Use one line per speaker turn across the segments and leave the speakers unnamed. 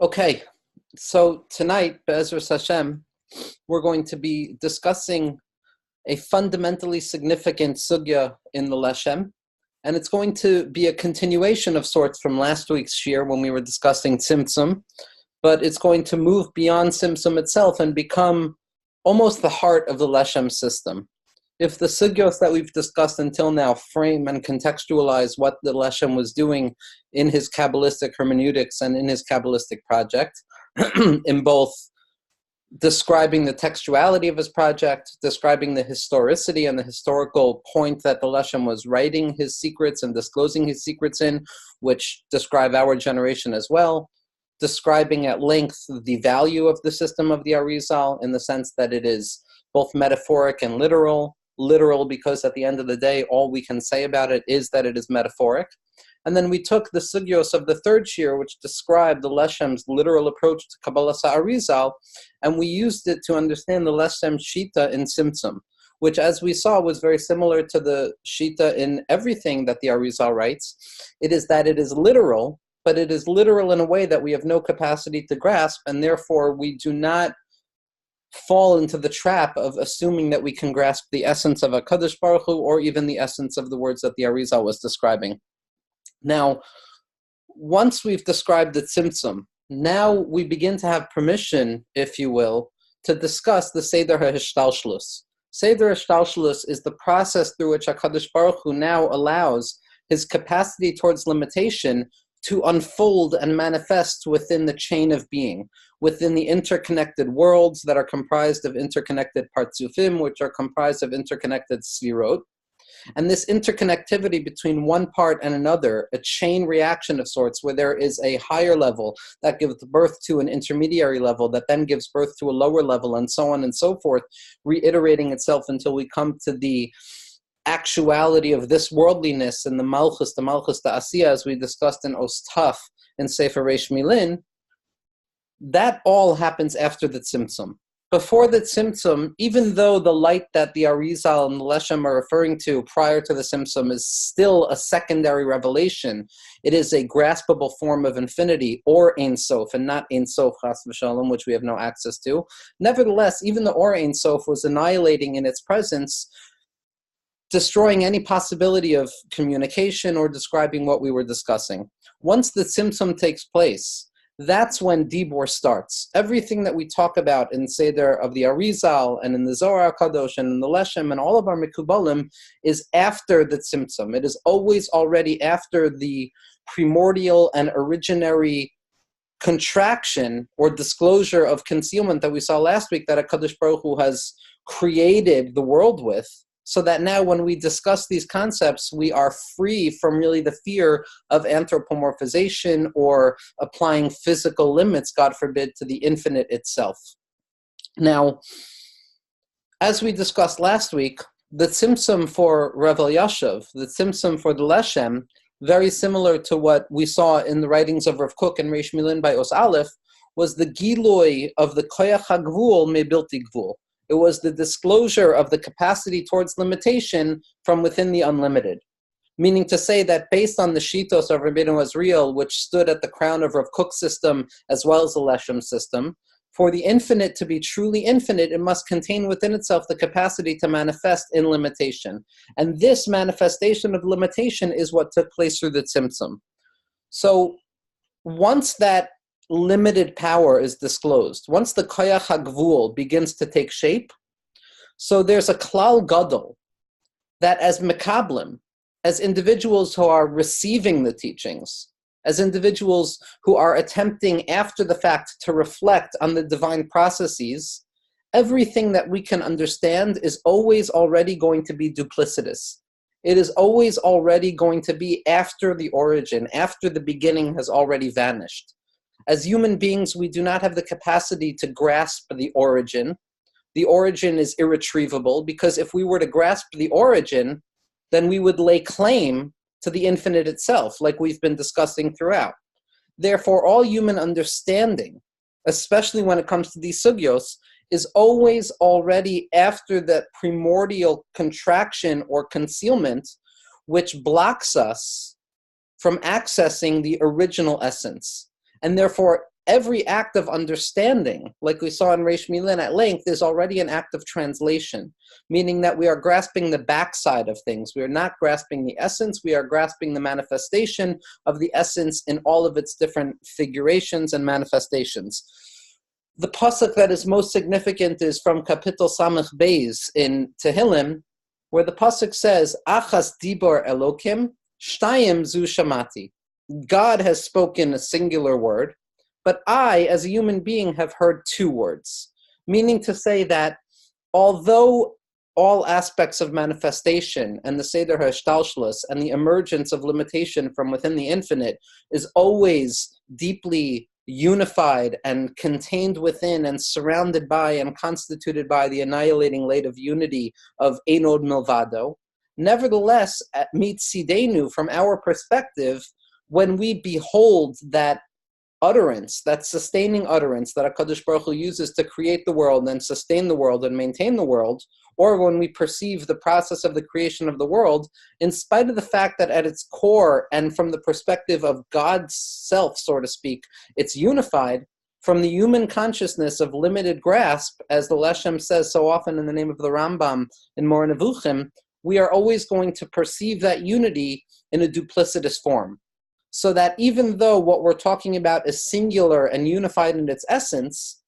Okay, so tonight, Be'ezras Hashem, we're going to be discussing a fundamentally significant sugya in the Leshem, and it's going to be a continuation of sorts from last week's shir when we were discussing Tzimtzum, but it's going to move beyond Tzimtzum itself and become almost the heart of the Leshem system. If the sugyos that we've discussed until now frame and contextualize what the Leshem was doing in his Kabbalistic hermeneutics and in his Kabbalistic project, in both describing the textuality of his project, describing the historicity and the historical point that the Leshem was writing his secrets and disclosing his secrets in, which describe our generation as well, describing at length the value of the system of the Arizal in the sense that it is both metaphoric and literal because at the end of the day, all we can say about it is that it is metaphoric. And then we took the sugyos of the third shir, which described the Leshem's literal approach to Kabbalah Arizal, and we used it to understand the Leshem Shita in Tzimtzum, which, as we saw, was very similar to the Shita in everything that the Arizal writes. It is that it is literal, but it is literal in a way that we have no capacity to grasp, and therefore we do not fall into the trap of assuming that we can grasp the essence of HaKadosh Baruch Hu or even the essence of the words that the Arizal was describing. Now, once we've described the Tzimtzum, now we begin to have permission, if you will, to discuss the Seder hishtalshelus. Seder hishtalshelus is the process through which HaKadosh Baruch Hu now allows his capacity towards limitation to unfold and manifest within the chain of being, within the interconnected worlds that are comprised of interconnected partzufim, which are comprised of interconnected svirot. And this interconnectivity between one part and another, a chain reaction of sorts, where there is a higher level that gives birth to an intermediary level that then gives birth to a lower level, and so on and so forth, reiterating itself until we come to the actuality of this worldliness and the Malchus Asiya, as we discussed in Ostaf in Sefer Reish Milin. That all happens after the Tzimtzum. Before the Tzimtzum, even though the light that the Arizal and the Leshem are referring to prior to the Tzimtzum is still a secondary revelation, it is a graspable form of infinity, or Ein Sof, and not Ein Sof Chas v'Shalom, which we have no access to. Nevertheless, even the Or Ein Sof was annihilating in its presence, destroying any possibility of communication or describing what we were discussing. Once the Tzimtzum takes place, that's when Dibor starts. Everything that we talk about in Seder of the Arizal and in the Zohar HaKadosh and in the Leshem and all of our Mekubalim is after the Tzimtzum. It is always already after the primordial and originary contraction or disclosure of concealment that we saw last week that HaKadosh Baruch Hu has created the world with, so that now when we discuss these concepts, we are free from really the fear of anthropomorphization or applying physical limits, God forbid, to the infinite itself. Now, as we discussed last week, the Tzimtzum for Rav Elyashiv, the Tzimtzum for the Leshem, very similar to what we saw in the writings of Rav Kook and Reish Milin by Os Aleph, was the Giloi of the Koyach HaGvul me Bilti Gvul. It was the disclosure of the capacity towards limitation from within the unlimited. Meaning to say that based on the Shitos of Rabbeinu Azriel, which stood at the crown of Rav Kook's system as well as the Leshem system, for the infinite to be truly infinite, it must contain within itself the capacity to manifest in limitation. And this manifestation of limitation is what took place through the Tzimtzum. So once that limited power is disclosed, once the Koyach HaGvul begins to take shape, so there's a Klal Gadol that as Mekablim, as individuals who are receiving the teachings, as individuals who are attempting after the fact to reflect on the divine processes, everything that we can understand is always already going to be duplicitous. It is always already going to be after the origin, after the beginning has already vanished. As human beings, we do not have the capacity to grasp the origin. The origin is irretrievable, because if we were to grasp the origin, then we would lay claim to the infinite itself, like we've been discussing throughout. Therefore, all human understanding, especially when it comes to these sugyos, is always already after that primordial contraction or concealment, which blocks us from accessing the original essence. And therefore, every act of understanding, like we saw in Reish Milin at length, is already an act of translation, meaning that we are grasping the backside of things. We are not grasping the essence, we are grasping the manifestation of the essence in all of its different figurations and manifestations. The pasuk that is most significant is from Kapitel Samech Beis in Tehillim, where the pasuk says, Achas dibor Elokim, shtayim zu shamati. God has spoken a singular word, but I, as a human being, have heard two words. Meaning to say that although all aspects of manifestation and the Seder hishtalshelus and the emergence of limitation from within the infinite is always deeply unified and contained within and surrounded by and constituted by the annihilating light of unity of Ein Od Milvado, nevertheless, at mitzidenu, from our perspective, when we behold that utterance, that sustaining utterance that HaKadosh Baruch Hu uses to create the world and sustain the world and maintain the world, or when we perceive the process of the creation of the world, in spite of the fact that at its core and from the perspective of God's self, so to speak, it's unified, from the human consciousness of limited grasp, as the Leshem says so often in the name of the Rambam in Moreh Nevuchim, we are always going to perceive that unity in a duplicitous form. So that even though what we're talking about is singular and unified in its essence,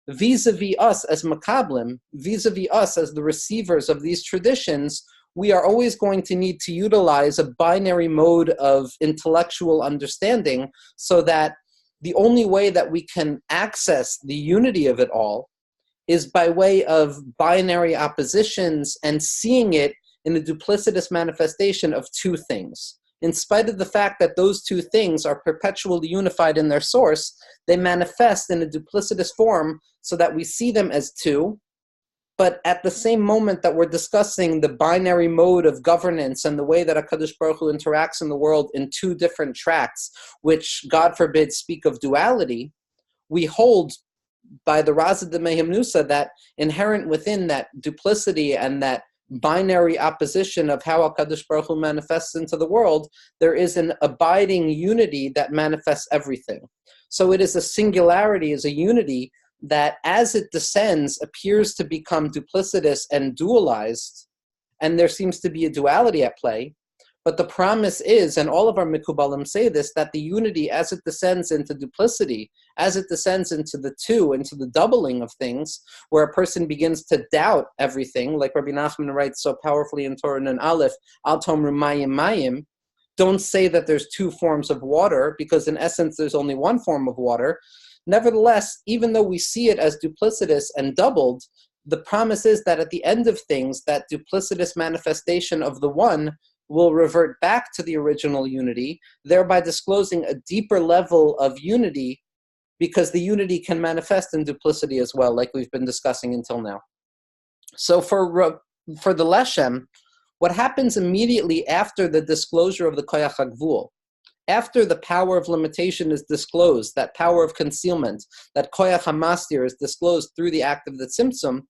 vis-a-vis us as makablim, vis-a-vis us as the receivers of these traditions, we are always going to need to utilize a binary mode of intellectual understanding, so that the only way that we can access the unity of it all is by way of binary oppositions and seeing it in a duplicitous manifestation of two things. In spite of the fact that those two things are perpetually unified in their source, they manifest in a duplicitous form so that we see them as two, but at the same moment that we're discussing the binary mode of governance and the way that HaKadosh Baruch Hu interacts in the world in two different tracks, which, God forbid, speak of duality, we hold by the Razad de Mehimnusa that inherent within that duplicity and that binary opposition of how HaKadosh Baruch Hu manifests into the world, there is an abiding unity that manifests everything. So it is a singularity, is a unity that as it descends appears to become duplicitous and dualized, and there seems to be a duality at play. But the promise is, and all of our Mikubalim say this, that the unity as it descends into duplicity, as it descends into the two, into the doubling of things, where a person begins to doubt everything, like Rabbi Nachman writes so powerfully in Torah and Aleph, Al Tomru Mayim Mayim, don't say that there's two forms of water, because in essence there's only one form of water. Nevertheless, even though we see it as duplicitous and doubled, the promise is that at the end of things, that duplicitous manifestation of the one will revert back to the original unity, thereby disclosing a deeper level of unity, because the unity can manifest in duplicity as well, like we've been discussing until now. So for the Leshem, what happens immediately after the disclosure of the Koyach HaGvul, after the power of limitation is disclosed, that power of concealment, that Koyach HaMastir is disclosed through the act of the Tzimtzum,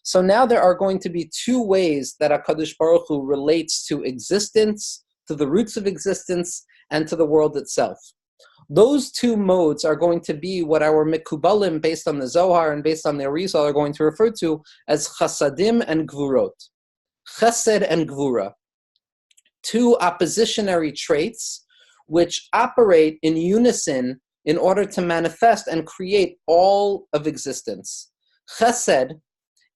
so now there are going to be two ways that HaKadosh Baruch Hu relates to existence, to the roots of existence, and to the world itself. Those two modes are going to be what our Mikubalim, based on the Zohar and based on the Arizal, are going to refer to as Chasadim and Gevurot. Chesed and Gevurah. Two oppositionary traits which operate in unison in order to manifest and create all of existence. Chesed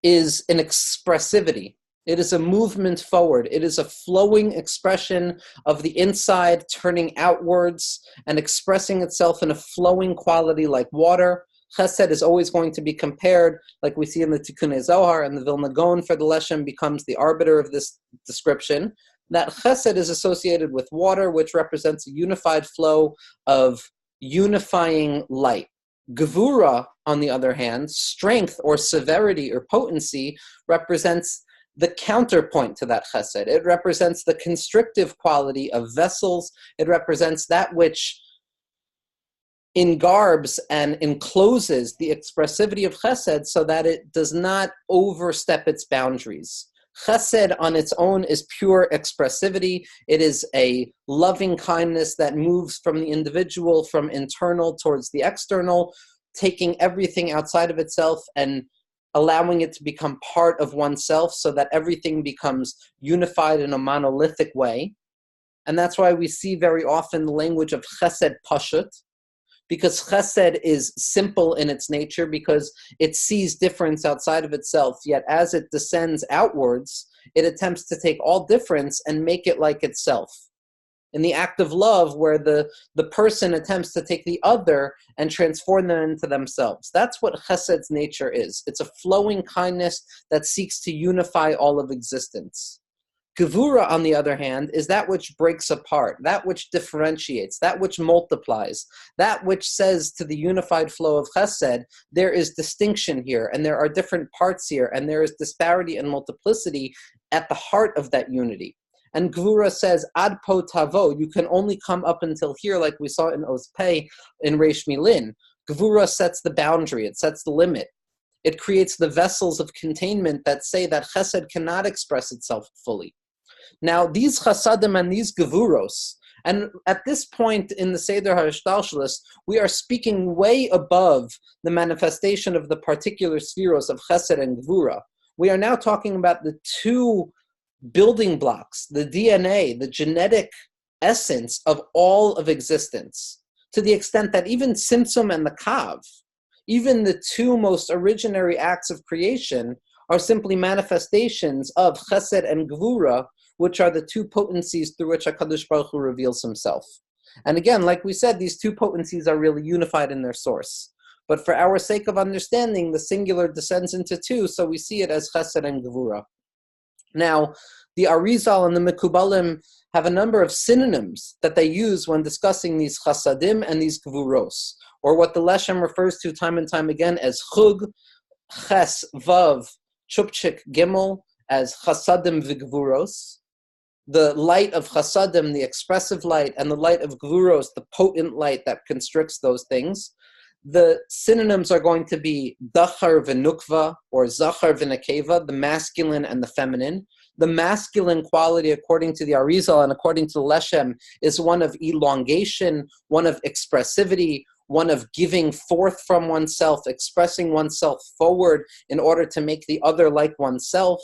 is an expressivity. It is a movement forward. It is a flowing expression of the inside turning outwards and expressing itself in a flowing quality like water. Chesed is always going to be compared, like we see in the Tikkunei Zohar, and the Vilna Gaon for the Leshem becomes the arbiter of this description, that Chesed is associated with water, which represents a unified flow of unifying light. Gevurah, on the other hand, strength or severity or potency, represents the counterpoint to that chesed. It represents the constrictive quality of vessels. It represents that which engarbs and encloses the expressivity of chesed so that it does not overstep its boundaries. Chesed on its own is pure expressivity. It is a loving kindness that moves from the individual, from internal towards the external, taking everything outside of itself and allowing it to become part of oneself so that everything becomes unified in a monolithic way. And that's why we see very often the language of chesed pashut, because chesed is simple in its nature, because it sees difference outside of itself, yet as it descends outwards, it attempts to take all difference and make it like itself. In the act of love, where the person attempts to take the other and transform them into themselves. That's what chesed's nature is. It's a flowing kindness that seeks to unify all of existence. Gevurah, on the other hand, is that which breaks apart, that which differentiates, that which multiplies, that which says to the unified flow of chesed, there is distinction here, and there are different parts here, and there is disparity and multiplicity at the heart of that unity. And Gevurah says, ad po tavo, you can only come up until here, like we saw in Oz Pei in Reish Milin. Gevurah sets the boundary, it sets the limit. It creates the vessels of containment that say that chesed cannot express itself fully. Now, these chasadim and these gevuros, and at this point in the Seder hishtalshelus, we are speaking way above the manifestation of the particular spheros of chesed and gevurah. We are now talking about the two building blocks, the DNA, the genetic essence of all of existence, to the extent that even Tzimtzum and the Kav, even the two most originary acts of creation, are simply manifestations of Chesed and Gevurah, which are the two potencies through which HaKadosh Baruch Hu reveals himself. And again, like we said, these two potencies are really unified in their source. But for our sake of understanding, the singular descends into two, so we see it as Chesed and Gevurah. Now, the Arizal and the Mekubalim have a number of synonyms that they use when discussing these chasadim and these gevuros, or what the Leshem refers to time and time again as chug, ches, vav, chupchik, gimel, as chasadim v'gevuros. The light of chasadim, the expressive light, and the light of gevuros, the potent light that constricts those things. The synonyms are going to be dachar v'nukva, or zachar v'nekeva, the masculine and the feminine. The masculine quality, according to the Arizal and according to the Leshem, is one of elongation, one of expressivity, one of giving forth from oneself, expressing oneself forward in order to make the other like oneself,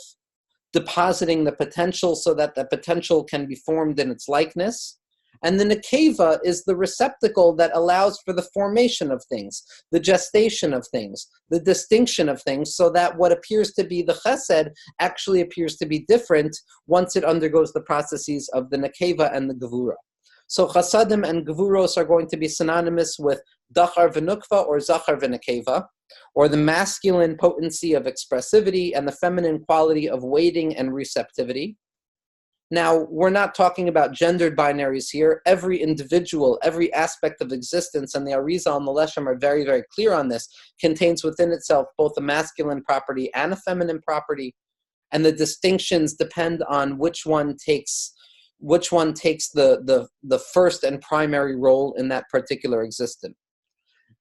depositing the potential so that the potential can be formed in its likeness. And the nekeva is the receptacle that allows for the formation of things, the gestation of things, the distinction of things, so that what appears to be the chesed actually appears to be different once it undergoes the processes of the nekeva and the gevurah. So chasadim and gevuros are going to be synonymous with dachar v'nukva, or zachar v'nekeva, or the masculine potency of expressivity and the feminine quality of waiting and receptivity. Now, we're not talking about gendered binaries here. Every individual, every aspect of existence, and the Arizal and the Leshem are very, very clear on this, contains within itself both a masculine property and a feminine property, and the distinctions depend on which one takes the first and primary role in that particular existence.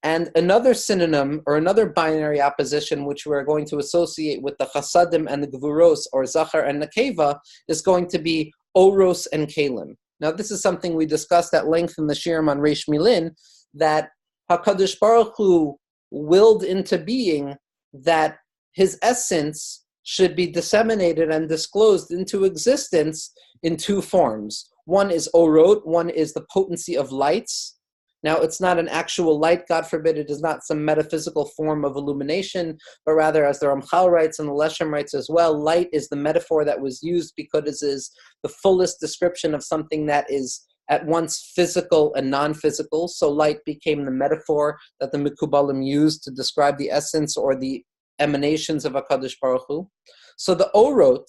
And another synonym, or another binary opposition, which we're going to associate with the chasadim and the gevuros, or zachar and nekeva, is going to be oros and kalim. Now, this is something we discussed at length in the shirim on Reish Milin, that HaKadosh Baruch Hu willed into being that his essence should be disseminated and disclosed into existence in two forms. One is orot, one is the potency of lights. Now, it's not an actual light, God forbid, it is not some metaphysical form of illumination, but rather, as the Ramchal writes and the Leshem writes as well, light is the metaphor that was used because it is the fullest description of something that is at once physical and non-physical. So light became the metaphor that the Mekubalim used to describe the essence or the emanations of HaKadosh Baruch Hu. So the orot,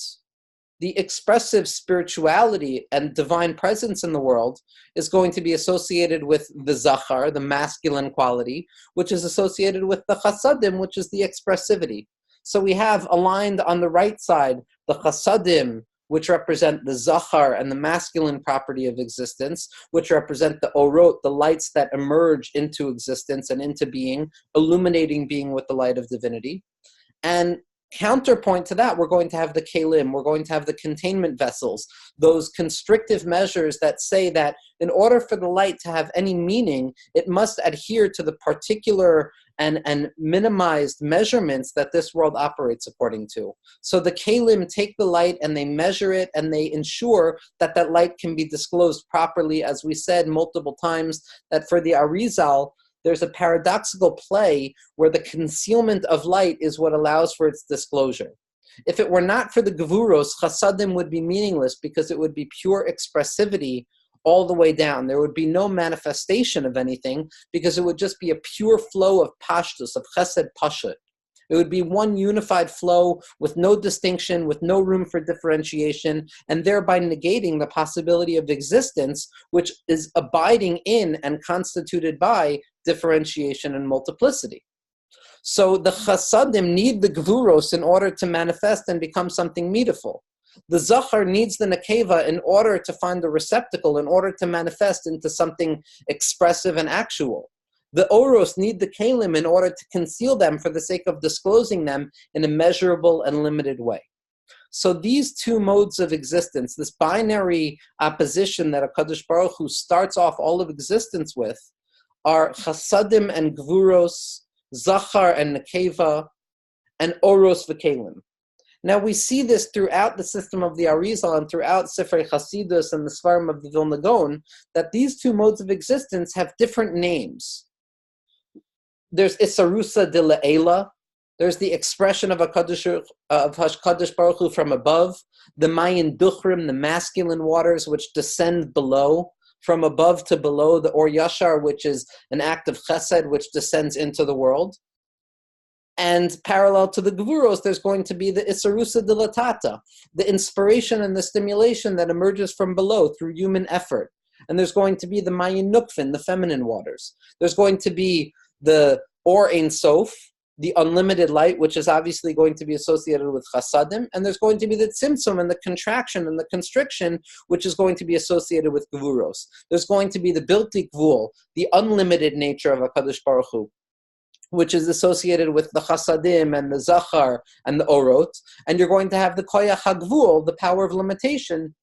the expressive spirituality and divine presence in the world, is going to be associated with the zachar, the masculine quality, which is associated with the chasadim, which is the expressivity. So we have aligned on the right side the chasadim, which represent the zachar and the masculine property of existence, which represent the orot, the lights that emerge into existence and into being, illuminating being with the light of divinity. And Counterpoint to that, we're going to have the kelim, we're going to have the containment vessels, those constrictive measures that say that in order for the light to have any meaning, it must adhere to the particular and minimized measurements that this world operates according to. So the kelim take the light and they measure it and they ensure that that light can be disclosed properly. As we said multiple times, that for the Arizal, there's a paradoxical play where the concealment of light is what allows for its disclosure. If it were not for the Gevuros, chasadim would be meaningless because it would be pure expressivity all the way down. There would be no manifestation of anything because it would just be a pure flow of pashtus, of chesed pashut. It would be one unified flow with no distinction, with no room for differentiation, and thereby negating the possibility of existence, which is abiding in and constituted by differentiation and multiplicity. So the chasadim need the gevuros in order to manifest and become something meaningful. The zachar needs the nekeva in order to find the receptacle, in order to manifest into something expressive and actual. The oros need the kelim in order to conceal them for the sake of disclosing them in a measurable and limited way. So these two modes of existence, this binary opposition that HaKadosh Baruch Hu starts off all of existence with, are chasadim and gevuros, zachar and nekeva, and oros v'kelim. Now we see this throughout the system of the Arizal and throughout Sifrei Chasidus and the Svarim of the Vilna Gaon, that these two modes of existence have different names. There's Isarusa de Le'ela, there's the expression of HaKadosh Baruch Hu from above, the Mayin Duchrim, the masculine waters which descend below, from above to below, the Or Yashar, which is an act of chesed, which descends into the world. And parallel to the Gevuros, there's going to be the Isarusa Dilatata, the inspiration and the stimulation that emerges from below through human effort. And there's going to be the Mayin Nukfin, the feminine waters. There's going to be the Or Ein Sof, the unlimited light, which is obviously going to be associated with chasadim. And there's going to be the Tzimtzum and the contraction and the constriction, which is going to be associated with Gevuros. There's going to be the Bilti Gvul, the unlimited nature of HaKadosh Baruch Hu, which is associated with the chasadim and the zachar and the orot, and you're going to have the koyach hagvul, the power of limitation,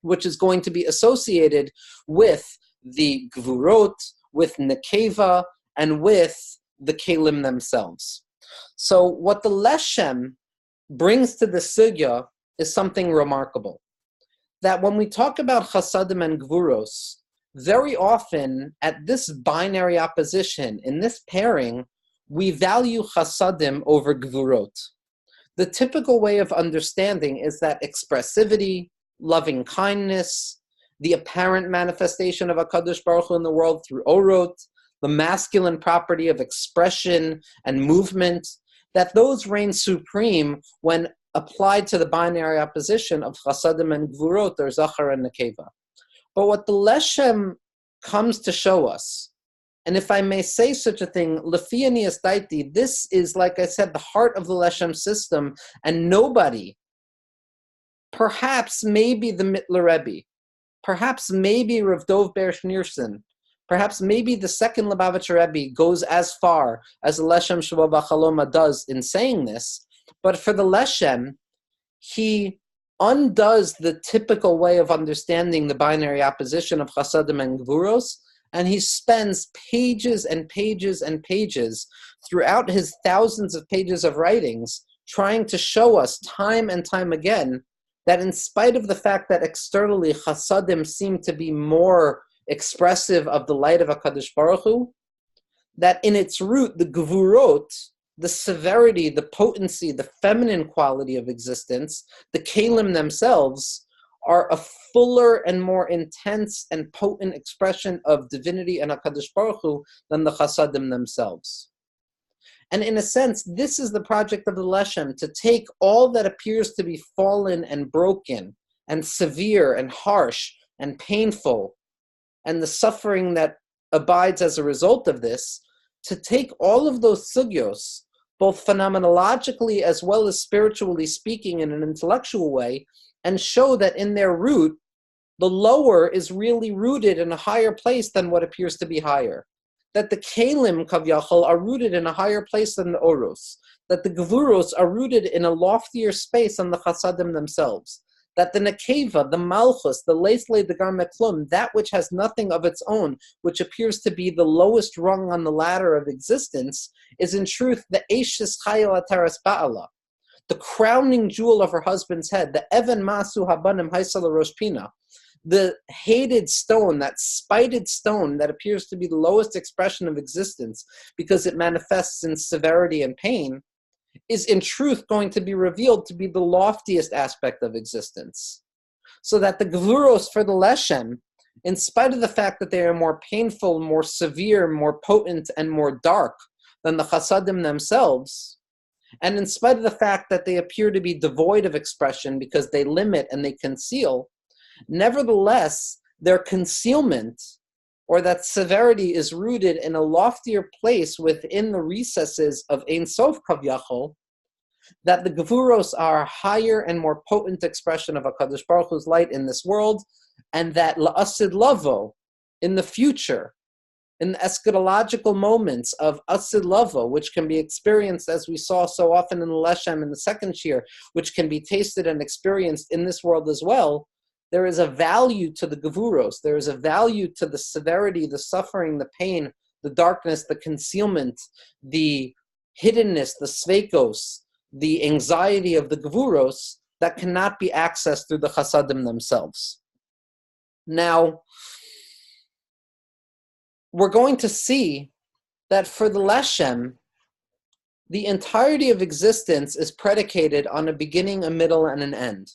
which is going to be associated with the gevurot, with nekeva, and with the kelim themselves. So what the Leshem brings to the sugya is something remarkable. That when we talk about chasadim and gevuros, very often at this binary opposition, in this pairing, we value chasadim over gevurot. The typical way of understanding is that expressivity, loving kindness, the apparent manifestation of HaKadosh Baruch Hu in the world through orot, the masculine property of expression and movement, that those reign supreme when applied to the binary opposition of chasadim and gevurot, or zachar and nekeva. But what the Leshem comes to show us, and if I may say such a thing, Lefi Anias Daiti, this is, like I said, the heart of the Leshem system, and nobody, perhaps maybe the Mittler Rebbe, perhaps maybe Rav Dov Ber Schneerson, perhaps maybe the second Lubavitcher Rebbe goes as far as the Leshem Shevo B'Chaloma does in saying this, but for the Leshem, he undoes the typical way of understanding the binary opposition of chasadim and gevuros, and he spends pages and pages and pages throughout his thousands of pages of writings trying to show us time and time again that in spite of the fact that externally chasadim seem to be more expressive of the light of HaKadosh Baruch Hu, that in its root, the gevurot, the severity, the potency, the feminine quality of existence, the kelim themselves, are a fuller and more intense and potent expression of divinity and HaKadosh Baruch Hu than the chasadim themselves. And in a sense, this is the project of the Leshem, to take all that appears to be fallen and broken and severe and harsh and painful, and the suffering that abides as a result of this, to take all of those sugyos, both phenomenologically as well as spiritually speaking in an intellectual way, and show that in their root, the lower is really rooted in a higher place than what appears to be higher. That the kelim, kavyachol, are rooted in a higher place than the oros. that the Gevuros are rooted in a loftier space than the Chasadim themselves. That the Nekeva, the Malchus, the Leislei, the Garmeklum, that which has nothing of its own, which appears to be the lowest rung on the ladder of existence, is in truth the Eishis Chayil Ataras Ba'ala, the crowning jewel of her husband's head, the Even Masu Habanim Haisala Roshpina, the hated stone, that spited stone that appears to be the lowest expression of existence because it manifests in severity and pain, is in truth going to be revealed to be the loftiest aspect of existence. So that the Gevuros for the Leshem, in spite of the fact that they are more painful, more severe, more potent, and more dark than the Chasadim themselves, and in spite of the fact that they appear to be devoid of expression because they limit and they conceal, nevertheless, their concealment or that severity is rooted in a loftier place within the recesses of Ein Sof Kavyachol, that the Gevuros are a higher and more potent expression of HaKadosh Baruch Hu's light in this world, and that La'asid Lavo, in the future, in the eschatological moments of Asid Lavo, which can be experienced as we saw so often in the Leshem in the second year, which can be tasted and experienced in this world as well, there is a value to the Gevuros. There is a value to the severity, the suffering, the pain, the darkness, the concealment, the hiddenness, the sveikos, the anxiety of the Gevuros that cannot be accessed through the Chasadim themselves. Now, we're going to see that for the Leshem, the entirety of existence is predicated on a beginning, a middle, and an end.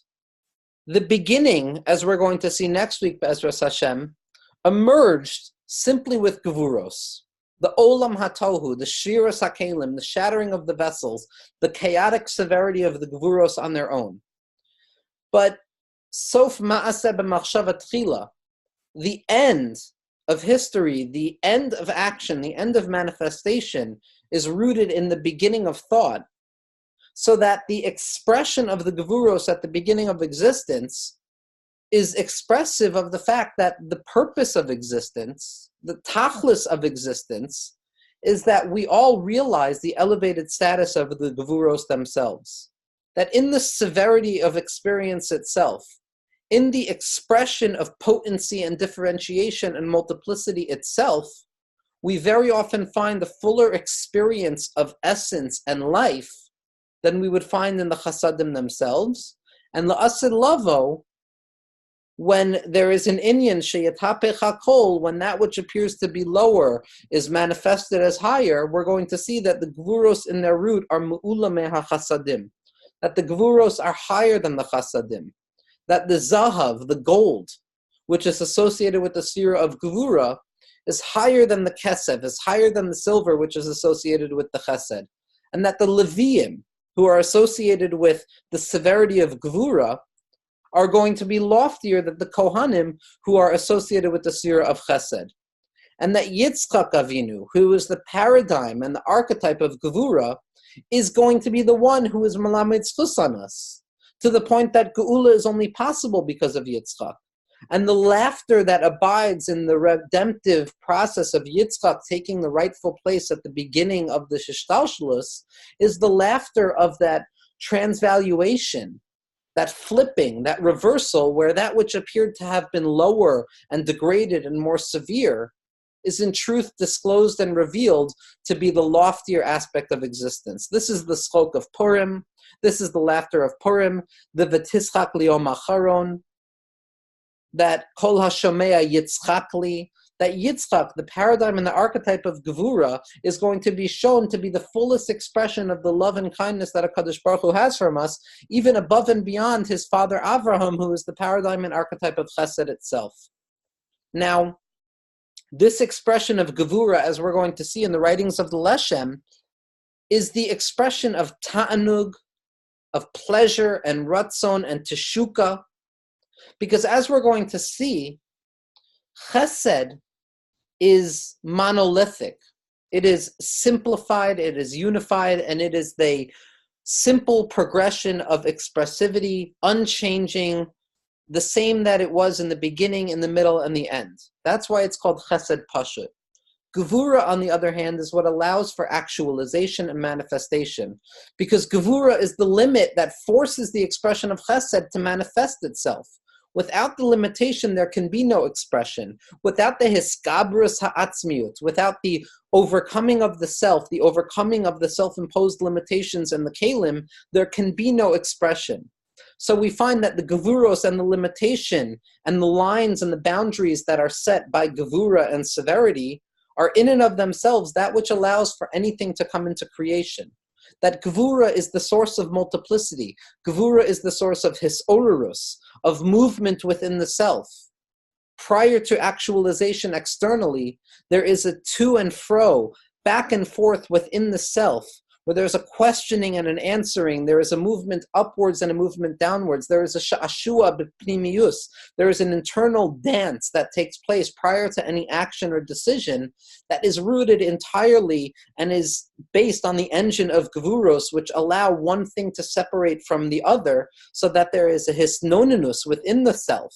The beginning, as we're going to see next week, Be'ezras Hashem, emerged simply with Gevuros. The Olam HaTohu, the Shiras HaKelim, the shattering of the vessels, the chaotic severity of the Gevuros on their own. But Sof Ma'aseh B'machshava Tchila, the end of history, the end of action, the end of manifestation, is rooted in the beginning of thought, so that the expression of the Gevuros at the beginning of existence is expressive of the fact that the purpose of existence, the tachlis of existence, is that we all realize the elevated status of the Gevuros themselves. That in the severity of experience itself, in the expression of potency and differentiation and multiplicity itself, we very often find the fuller experience of essence and life than we would find in the Chasadim themselves. And La'asid Lavo, when there is an inyan sheyatapech hakol, when that which appears to be lower is manifested as higher, we're going to see that the Gevuros in their root are mu'ula meha chasadim, that the Gevuros are higher than the Chasadim, that the Zahav, the gold, which is associated with the Sira of Gevurah, is higher than the Kesef, is higher than the silver, which is associated with the Chesed, and that the Leviim, who are associated with the severity of Gevurah, are going to be loftier than the Kohanim, who are associated with the Sira of Chesed. And that Yitzchak Avinu, who is the paradigm and the archetype of Gevurah, is going to be the one who is Malamed Zchus on us, to the point that Geula is only possible because of Yitzchak. And the laughter that abides in the redemptive process of Yitzchak taking the rightful place at the beginning of the hishtalshelus is the laughter of that transvaluation, that flipping, that reversal, where that which appeared to have been lower and degraded and more severe is in truth disclosed and revealed to be the loftier aspect of existence. This is the schok of Purim. This is the laughter of Purim, the v'tischak liyom acharon, that kol hashomea yitzchakli, that Yitzchak, the paradigm and the archetype of Gevurah, is going to be shown to be the fullest expression of the love and kindness that HaKadosh Baruch Hu has from us, even above and beyond his father Avraham, who is the paradigm and archetype of Chesed itself. Now, this expression of Gevurah, as we're going to see in the writings of the Leshem, is the expression of ta'anug, of pleasure and ratzon and teshuka, because as we're going to see, Chesed is monolithic. It is simplified, it is unified, and it is the simple progression of expressivity, unchanging, the same that it was in the beginning, in the middle, and the end. That's why it's called Chesed Pashut. Gevurah, on the other hand, is what allows for actualization and manifestation, because Gevurah is the limit that forces the expression of Chesed to manifest itself. Without the limitation, there can be no expression. Without the hiskabrus ha'atzmiut, without the overcoming of the overcoming of the self-imposed limitations and the kalim, there can be no expression. So we find that the Gevuros and the limitation and the lines and the boundaries that are set by Gevurah and severity are in and of themselves that which allows for anything to come into creation. That Gevurah is the source of multiplicity. Gevurah is the source of hisorurus, of movement within the self. Prior to actualization externally, there is a to and fro, back and forth within the self, where there's a questioning and an answering. There is a movement upwards and a movement downwards. There is a sha'ashua b'pnimius. There is an internal dance that takes place prior to any action or decision that is rooted entirely and is based on the engine of Gevuros, which allow one thing to separate from the other, so that there is a hisnoninus within the self.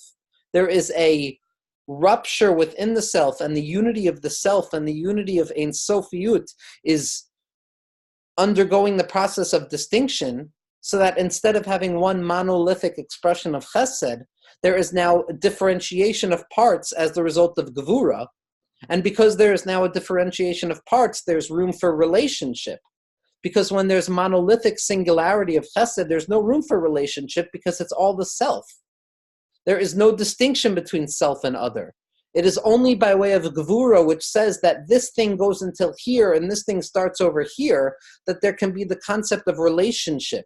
There is a rupture within the self, and the unity of the self and the unity of Ein Sofiyut is undergoing the process of distinction, so that instead of having one monolithic expression of Chesed, there is now a differentiation of parts as the result of Gevurah. And because there is now a differentiation of parts, there's room for relationship. Because when there's monolithic singularity of Chesed, there's no room for relationship, because it's all the self. There is no distinction between self and other. It is only by way of Gevurah, which says that this thing goes until here and this thing starts over here, that there can be the concept of relationship.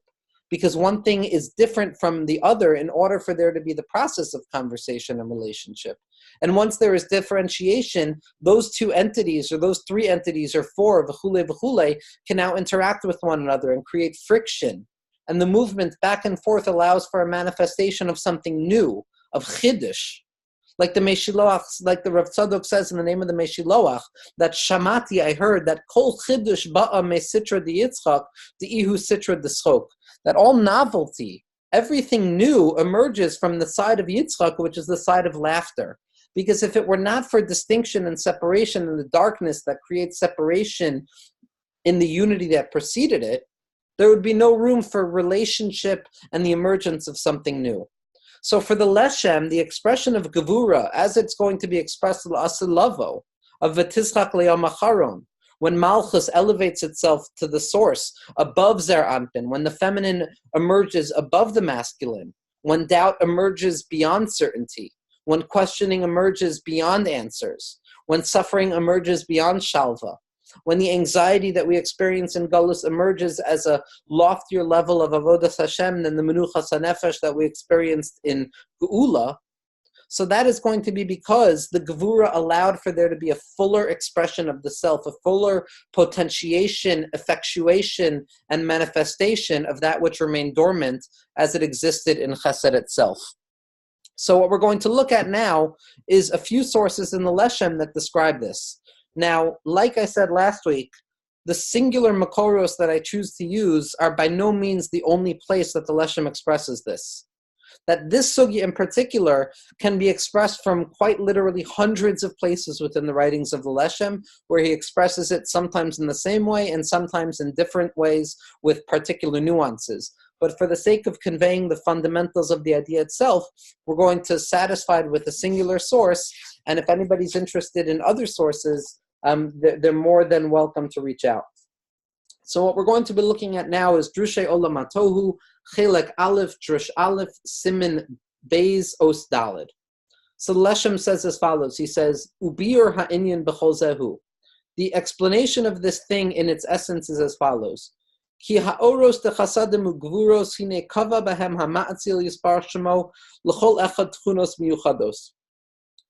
Because one thing is different from the other in order for there to be the process of conversation and relationship. And once there is differentiation, those two entities, or those three entities, or four, v'chule, can now interact with one another and create friction. And the movement back and forth allows for a manifestation of something new, of chiddush. Like the Meshiloach, like the Rav Tzadok says in the name of the Meshiloach, that Shamati, I heard, that Kol Chiddush Ba'a Me Sitra de Yitzchak, de Ihu Sitra de Schok, that all novelty, everything new emerges from the side of Yitzchak, which is the side of laughter. Because if it were not for distinction and separation and the darkness that creates separation in the unity that preceded it, there would be no room for relationship and the emergence of something new. So for the Leshem, the expression of Gevurah, as it's going to be expressed l'asilavo, of v'tizchak le'yom acharon, when Malchus elevates itself to the source, above Zer Anpin, when the feminine emerges above the masculine, when doubt emerges beyond certainty, when questioning emerges beyond answers, when suffering emerges beyond shalva, when the anxiety that we experience in Galus emerges as a loftier level of Avodas Hashem than the Menuchas HaNefesh that we experienced in Geula. So that is going to be because the Gevurah allowed for there to be a fuller expression of the self, a fuller potentiation, effectuation, and manifestation of that which remained dormant as it existed in Chesed itself. So what we're going to look at now is a few sources in the Leshem that describe this. Now, like I said last week, the singular makoros that I choose to use are by no means the only place that the Leshem expresses this. That this sugya in particular can be expressed from quite literally hundreds of places within the writings of the Leshem, where he expresses it sometimes in the same way and sometimes in different ways with particular nuances. But for the sake of conveying the fundamentals of the idea itself, we're going to satisfy with a singular source, and if anybody's interested in other sources, they're more than welcome to reach out. So what we're going to be looking at now is Drushay Olam HaTohu, Chelek Aleph, Drush Aleph, Simin Beis Os Daled. So Leshem says as follows. He says, Ubir ha'inyan b'chol zehu. The explanation of this thing in its essence is as follows. Ki ha'oros techasadim u'gvuros hine kava b'hem ha'ma'atzil yispar shemo l'chol echad tchunos miyuchados.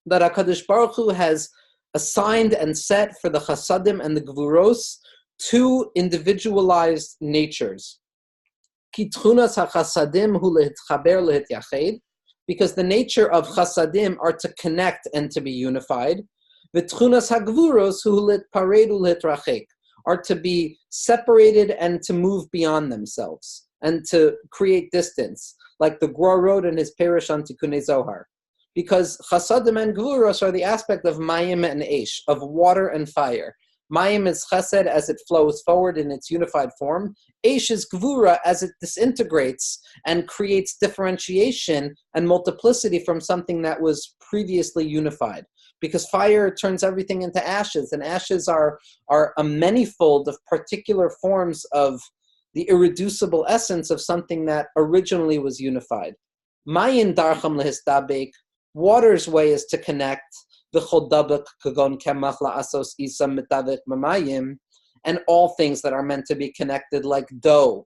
That HaKadosh Baruch Hu has assigned and set for the chasadim and the gvuros two individualized natures. Ki tchunas ha-chasadim hu lehitchaber lehityached, because the nature of chasadim are to connect and to be unified. V'tchunas ha-gvuros hu litpared u'litrachek, are to be separated and to move beyond themselves and to create distance, like the Gevurot in his parish on Tikkunei Zohar. because Chesedim and Gevuros are the aspect of Mayim and Eish, of water and fire. Mayim is Chesed as it flows forward in its unified form. Eish is Gevurah as it disintegrates and creates differentiation and multiplicity from something that was previously unified. Because fire turns everything into ashes, and ashes are a manifold of particular forms of the irreducible essence of something that originally was unified. Mayin darcham lehistabek, water's way is to connect, v'chodabek kagon kemach la'asos isa mitavek mamayim, and all things that are meant to be connected, like dough,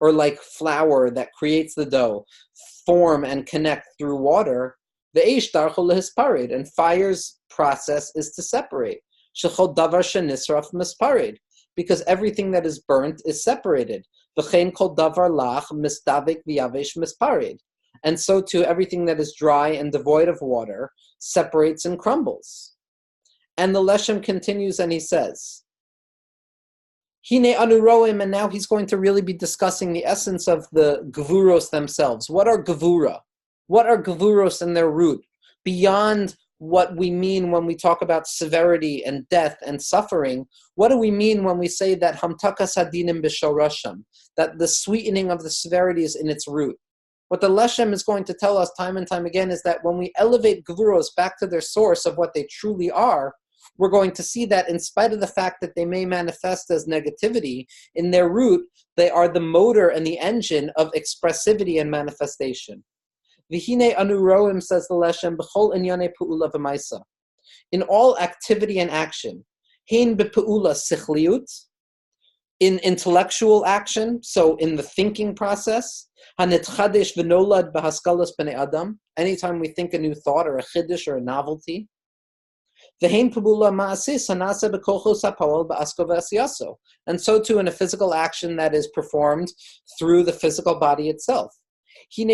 or like flour that creates the dough, form and connect through water. The eish darchol lehisparid, and fire's process is to separate. Shechol davar shenisraf misparid, because everything that is burnt is separated. V'chein kol davar lach misdavik v'yavesh misparid, and so too everything that is dry and devoid of water separates and crumbles. And the Leshem continues and he says, Hine anu roim, and now he's going to really be discussing the essence of the Gevuros themselves. What are Gevurah? What are Gevuros in their root? Beyond what we mean when we talk about severity and death and suffering, what do we mean when we say that hamtakas hadinim b'shorasham, that the sweetening of the severity is in its root? What the Leshem is going to tell us time and time again is that when we elevate Gevuros back to their source of what they truly are, we're going to see that in spite of the fact that they may manifest as negativity, in their root, they are the motor and the engine of expressivity and manifestation. V'hine anu roim, says the Leshem, b'chol inyane pu'ula v'maisa. In all activity and action, hein b'pu'ula sichliut, in intellectual action, so in the thinking process, hanetchadesh v'nolad b'haskalas b'nei adam, anytime we think a new thought or a chiddush or a novelty, v'hein pu'ula ma'asis hanasa b'kochos ha'pa'ol ba'asko v'asiyaso, and so too in a physical action that is performed through the physical body itself. The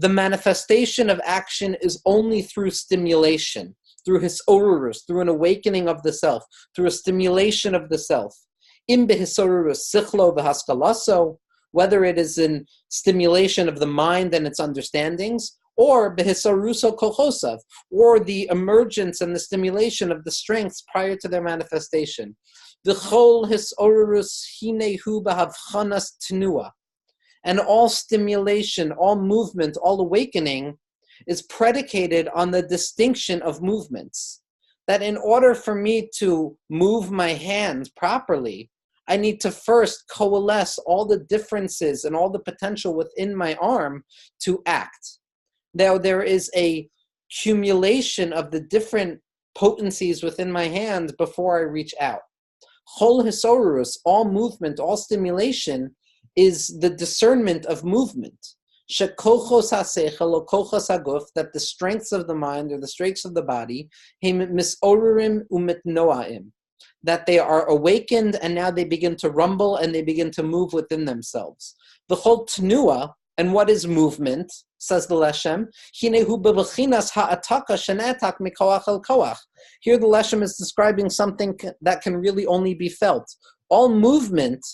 manifestation of action is only through stimulation, through hisorurus, through an awakening of the self, through a stimulation of the self. Whether it is in stimulation of the mind and its understandings, or behisaruso kochosav, or the emergence and the stimulation of the strengths prior to their manifestation. V'chol hisorurus hinehu b'havchanas tenua, and all stimulation, all movement, all awakening is predicated on the distinction of movements. That in order for me to move my hand properly, I need to first coalesce all the differences and all the potential within my arm to act. Now there is a accumulation of the different potencies within my hand before I reach out. Chol hisorurus, all movement, all stimulation, is the discernment of movement. Shekochos hasechel o kochos haguf, that the strengths of the mind or the strengths of the body, hem misorurim umitnoaim, that they are awakened and now they begin to rumble and they begin to move within themselves. The whole tnua, and what is movement, says the Leshem, hinehu bebechinas ha'ataka shenetak mikoach el koach. Here the Leshem is describing something that can really only be felt. All movement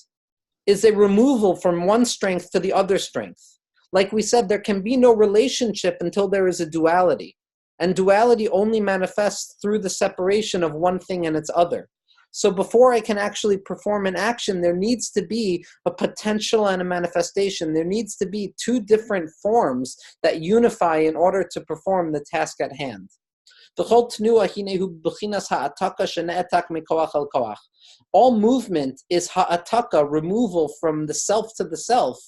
is a removal from one strength to the other strength. Like we said, there can be no relationship until there is a duality. And duality only manifests through the separation of one thing and its other. So before I can actually perform an action, there needs to be a potential and a manifestation. There needs to be two different forms that unify in order to perform the task at hand. All movement is ha'ataka, removal from the self to the self,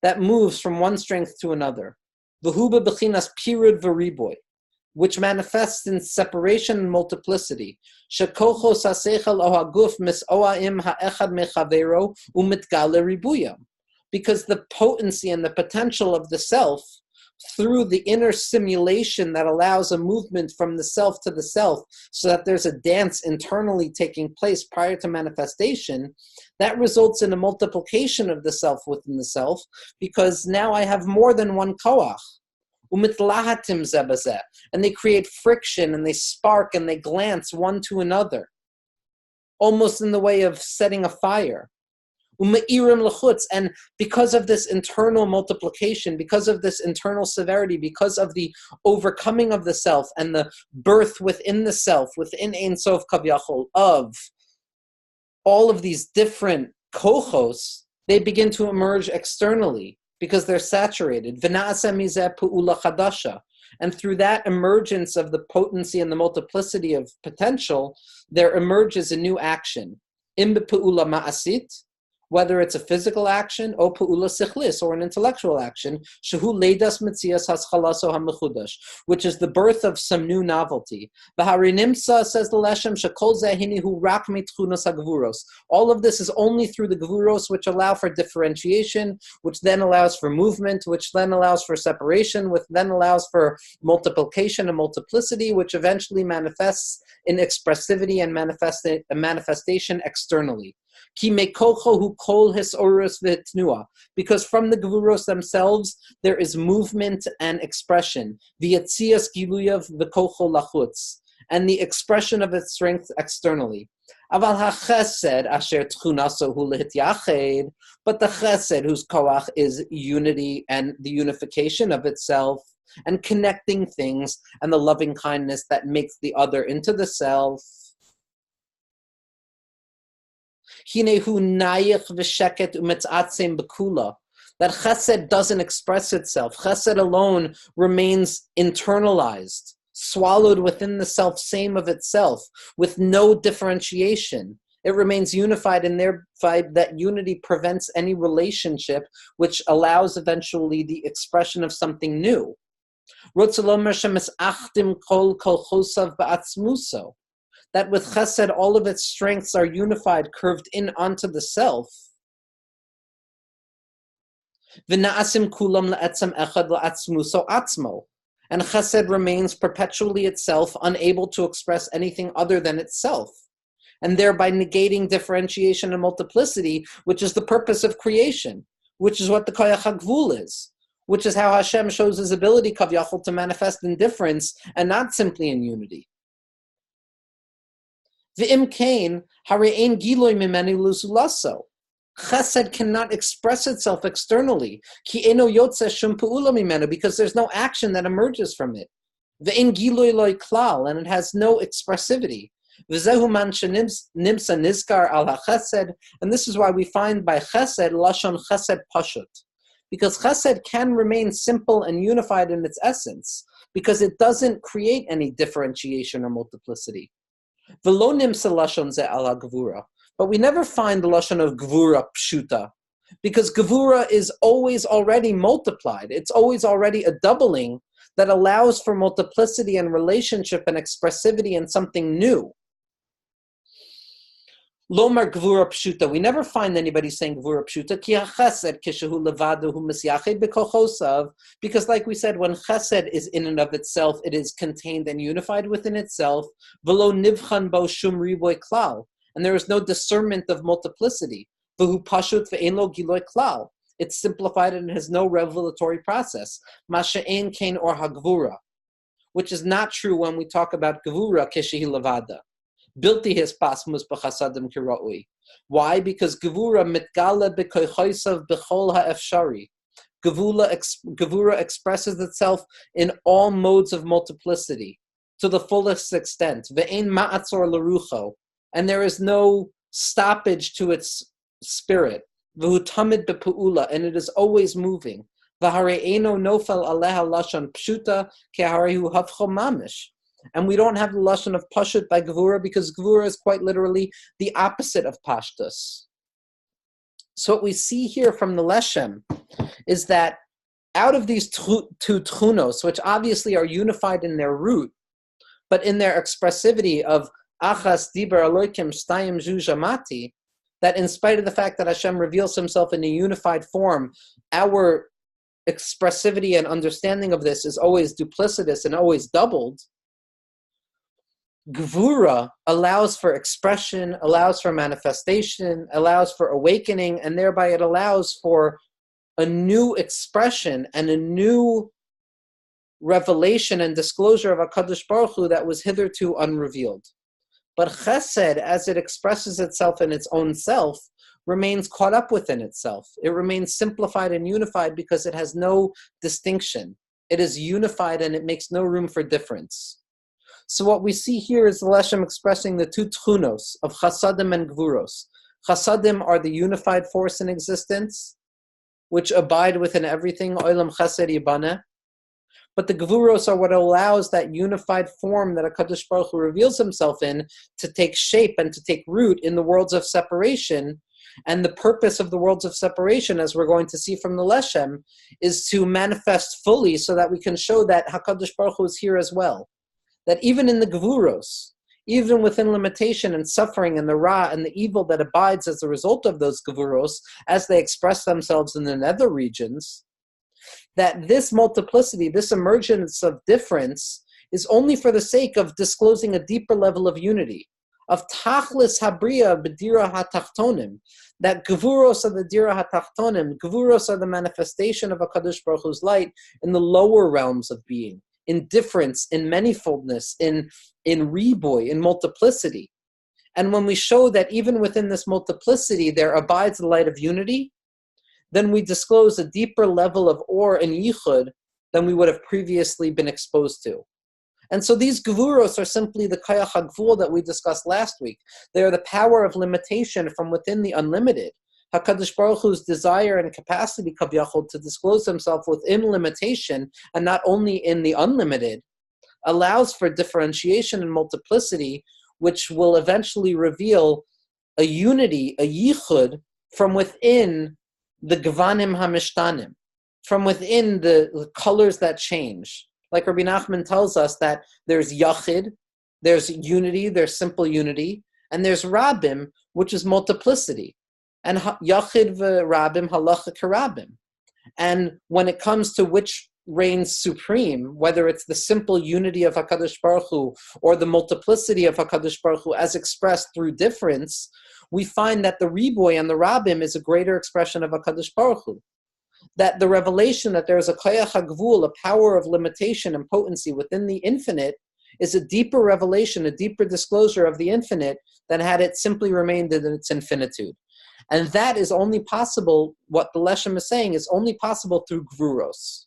that moves from one strength to another. V'huba b'chinas pirud v'riboy, which manifests in separation and multiplicity. Shekochos hasechel o haguf misoaim ha'echad mechavero umitgale ribuyam, because the potency and the potential of the self, through the inner simulation that allows a movement from the self to the self, so that there's a dance internally taking place prior to manifestation, that results in a multiplication of the self within the self, because now I have more than one koach. Umitlahatim zebazeh, and they create friction and they spark and they glance one to another, almost in the way of setting a fire. And because of this internal multiplication, because of this internal severity, because of the overcoming of the self and the birth within the self, within Ein Sof Kavyachol, of all of these different kochos, they begin to emerge externally because they're saturated. And through that emergence of the potency and the multiplicity of potential, there emerges a new action. Im be'ula ma'asit, whether it's a physical action or pe'ula sichlis, or an intellectual action, shehu leidas metzias haschalaso hamechudash, which is the birth of some new novelty. V'harinimsa, says the Leshem, shekol zehini hu rak mitchunas hagvuros. All of this is only through the Gevuros, which allow for differentiation, which then allows for movement, which then allows for separation, which then allows for multiplication and multiplicity, which eventually manifests in expressivity and manifestation externally. Because from the Gevuros themselves there is movement and expression, and the expression of its strength externally. But the Chesed, whose koach is unity and the unification of itself and connecting things, and the loving kindness that makes the other into the self, that Chesed doesn't express itself. Chesed alone remains internalized, swallowed within the self-same of itself, with no differentiation. It remains unified, and thereby that unity prevents any relationship, which allows eventually the expression of something new. That with Chesed, all of its strengths are unified, curved in onto the self. And Chesed remains perpetually itself, unable to express anything other than itself, and thereby negating differentiation and multiplicity, which is the purpose of creation, which is what the Koyach HaGvul is, which is how Hashem shows his ability, Kavyachol, to manifest in difference and not simply in unity. Chesed cannot express itself externally because there's no action that emerges from it. And it has no expressivity. And this is why we find by Chesed, Lashon Chesed Pashut. Because Chesed can remain simple and unified in its essence, because it doesn't create any differentiation or multiplicity. But we never find the Lashon of Gevurah Pshuta, because Gevurah is always already multiplied. It's always already a doubling that allows for multiplicity and relationship and expressivity and something new. Lomar Gevurah Pshuta. We never find anybody saying Gevurah Pshuta. Ki hachesed kishehu levadu hu misyachid bekochosav. Because, like we said, when Chesed is in and of itself, it is contained and unified within itself. V'lo nivchan bo shum riboy klal. And there is no discernment of multiplicity. V'hu pashut ve'en lo giloy klal. It's simplified and has no revelatory process. Masha'en kain or hagvura, which is not true when we talk about Gevurah kishehi levada. Bilti his pasmus b'chasadim kira'ui. Why? Because Gevurah mitgala b'koychosav b'chol ha'efshari. Gevurah expresses itself in all modes of multiplicity to the fullest extent. Ve'ein ma'atzor l'rucho, and there is no stoppage to its spirit. V'hu tamid b'pu'ula, and it is always moving. V'hare'eno nofel aleha lashon pshuta ke'harehu hafcho mamish. And we don't have the Lashon of Pashut by Gevurah, because Gevurah is quite literally the opposite of Pashtus. So what we see here from the Leshem is that out of these two tchunos, which obviously are unified in their root, but in their expressivity of Achas Diber Elokim Shtayim Zhu Jamati, that in spite of the fact that Hashem reveals himself in a unified form, our expressivity and understanding of this is always duplicitous and always doubled. Gevurah allows for expression, allows for manifestation, allows for awakening, and thereby it allows for a new expression and a new revelation and disclosure of HaKadosh Baruch Hu that was hitherto unrevealed. But Chesed, as it expresses itself in its own self, remains caught up within itself. It remains simplified and unified because it has no distinction. It is unified and it makes no room for difference. So what we see here is the Leshem expressing the two tchunos of chasadim and gevuros. Chasadim are the unified force in existence, which abide within everything, olam chesed yibaneh. But the gevuros are what allows that unified form that HaKadosh Baruch Hu reveals himself in to take shape and to take root in the worlds of separation. And the purpose of the worlds of separation, as we're going to see from the Leshem, is to manifest fully so that we can show that HaKadosh Baruch Hu is here as well. That even in the gevuros, even within limitation and suffering and the ra and the evil that abides as a result of those gevuros, as they express themselves in the nether regions, that this multiplicity, this emergence of difference, is only for the sake of disclosing a deeper level of unity, of tachlis habriya b'dira hatachtonim, that gevuros are the dira hatachtonim, gevuros are the manifestation of HaKadosh Baruch Hu's light in the lower realms of being, in difference, in manifoldness, in riboy, in multiplicity. And when we show that even within this multiplicity there abides the light of unity, then we disclose a deeper level of or and yichud than we would have previously been exposed to. And so these gevuros are simply the kayach hagvul that we discussed last week. They are the power of limitation from within the unlimited. HaKadosh Baruch Hu's desire and capacity, kaviyachol, to disclose himself within limitation and not only in the unlimited, allows for differentiation and multiplicity, which will eventually reveal a unity, a yichud, from within the gvanim hamishtanim, from within the colors that change. Like Rabbi Nachman tells us that there's yachid, there's unity, there's simple unity, and there's rabim, which is multiplicity. And yachid v'rabim halacha karabim. And when it comes to which reigns supreme, whether it's the simple unity of HaKadosh Baruch Hu or the multiplicity of HaKadosh Baruch Hu as expressed through difference, we find that the riboy and the rabim is a greater expression of HaKadosh Baruch Hu. That the revelation that there is a koyach hagvul, a power of limitation and potency within the infinite, is a deeper revelation, a deeper disclosure of the infinite than had it simply remained in its infinitude. And that is only possible, what the Leshem is saying, is only possible through Gevuros.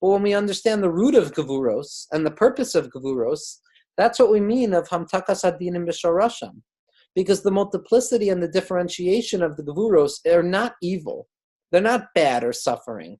But when we understand the root of Gevuros and the purpose of Gevuros, that's what we mean of Hamtakas Hadinim B'Shorasham. Because the multiplicity and the differentiation of the Gevuros are not evil. They're not bad or suffering.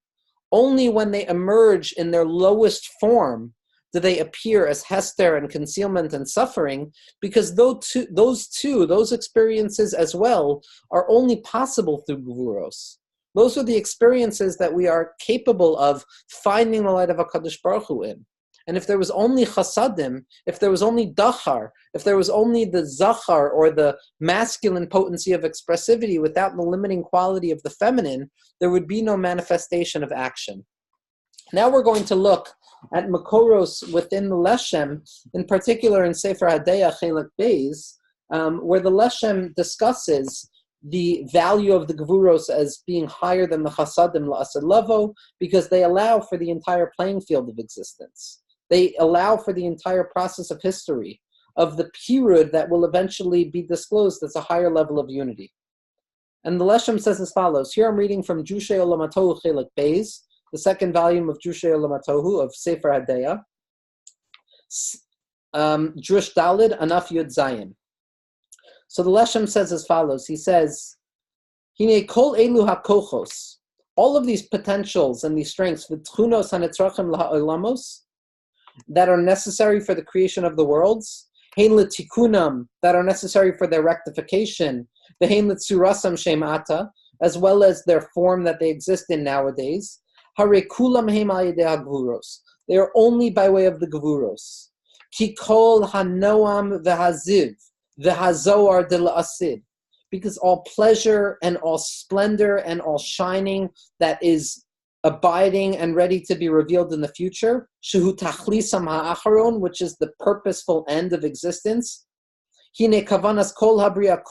Only when they emerge in their lowest form do they appear as hester and concealment and suffering, because those experiences as well are only possible through Gevuros. Those are the experiences that we are capable of finding the light of HaKadosh Baruch Hu in. And if there was only chasadim, if there was only dachar, if there was only the zachar or the masculine potency of expressivity without the limiting quality of the feminine, there would be no manifestation of action. Now we're going to look at makoros within the Leshem, in particular in Sefer Hadeya Chelek Beis, where the Leshem discusses the value of the Gevuros as being higher than the chasadim la'asad lavo, because they allow for the entire playing field of existence. They allow for the entire process of history, of the period that will eventually be disclosed as a higher level of unity. And the Leshem says as follows. Here I'm reading from Jushei Olamatohu Chelek Beis, the second volume of Jushei Olamatohu of Sefer Hadeya, Drush Dalid Anaf Yud Zayin. So the Leshem says as follows. He says, Hine kol elu hakochos, all of these potentials and these strengths, v'tchunos hanetzrachim laha'olamos, that are necessary for the creation of the worlds, hein l'tikunam, that are necessary for their rectification, v'hein l'tzurasam shem ata, as well as their form that they exist in nowadays, hare kulam heim al yedei ha'gevuros, they are only by way of the gevuros. Ki kol hanoam v'haziv, v'hazoar de la'asid, because all pleasure and all splendor and all shining that is abiding and ready to be revealed in the future, shehu tachlisam ha'acharon, which is the purposeful end of existence, hine kavanas kol habriya